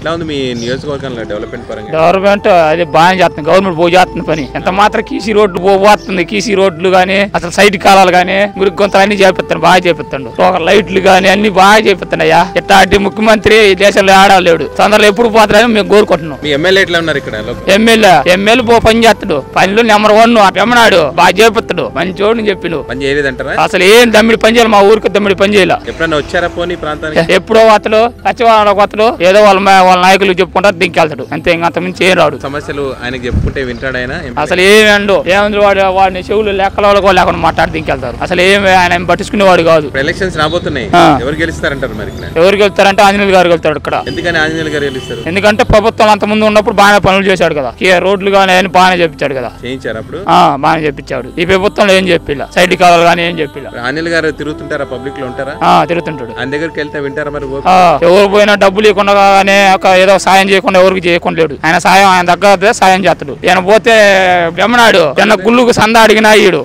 ఎట్లా ఉంది మీ నియోజకవర్గంలో డెవలప్మెంట్ పరంగా? గవర్నమెంట్ అది బాగా చేస్తుంది, గవర్నమెంట్ బాగా చేస్తుంది పని. ఎంత మాత్రం కీసీ రోడ్లు పోతుంది, కీసీ రోడ్లు గానీ అసలు సైడ్ కాలాలు గానీ మురికి గొంతలు అన్ని చేపిస్తాను, బాగా చేపిస్తాడు. ఒక లైట్లు గానీ అన్ని బాగా చేపిస్తున్నాయ్యా. ఇట్లాంటి ముఖ్యమంత్రి ఈ దేశంలో ఆడలేడు. తొందరలో ఎప్పుడు పోతారని మేము కోరుకుంటున్నాం. మీ ఎమ్మెల్యే ఎట్లా ఉన్నారు ఇక్కడ? ఎమ్మెల్యే పని చేస్తాడు, పనిలో నెంబర్ 1 పెమ్మనాడు, బాగా చేపిస్తాడు, మంచోడు చెప్పిన పని చేయలేదంటారా? అసలు ఏం దమ్మిడి పని చేయాలి, మా ఊరికి దమ్మిడి పని చేయాలి. ఎప్పుడన్నా వచ్చారా పోనీ ప్రాంతానికి? ఎప్పుడో అతలు సచివాలయంలో కొత్తలు ఏదో వాళ్ళ నాయకులు చెప్పుకుంటారు, దింకెళ్తాడు అంతే, ఇంకా అంత మించి ఏం రాడు. సమస్యలు ఆయనకి చెప్పుకుంటే వింటాడు ఆయన? అసలు ఏమండు ఏముంది, వాడిని చెవులు లెక్కల కూడా లేకుండా మాట్లాడి దింకెళ్తారు. అసలు ఏమి ఆయన పట్టించుకునేవాడు కాదు. ఎలక్షన్స్ రాబోతున్నాయి, ఎవరు గెలుస్తారంటారు మరి? ఎవరు గెలుస్తారంటే ఆంజనేయులు గారు గెలుతాడు ఇక్కడ. ఎందుకని ఆంజనేయులు గారు గెలుస్తారు? ఎందుకంటే ప్రభుత్వం అంత ముందు ఉన్నప్పుడు బాగానే పనులు చేశాడు కదా, రోడ్లు కానీ ఆయన బాగానే చెప్పించాడు కదా, చేయించారు అప్పుడు బాగానే చెప్పించాడు. ఈ ప్రభుత్వంలో ఏం చెప్పిలా, సైడ్ కావాలి కానీ ఏం చెప్పిలా. ఆంజనేయులు గారు తిరుగుతుంటారా, పబ్లిక్ లో ఉంటారా? తిరుగుతుంటాడు. ఆయన దగ్గరికి వెళ్తే వింటారా మరి? ఎవరు పోయినా డబ్బులు ఇవ్వకుండా కానీ ఏదో సాయం చేయకుండా ఎవరికి చేయకుండా లేడు. ఆయన సాయం ఆయన దగ్గర సాయం చేస్తాడు. ఈయన పోతే బ్రహ్మనాడు గుళ్ళుకు సంద అడిగినా ఈడు.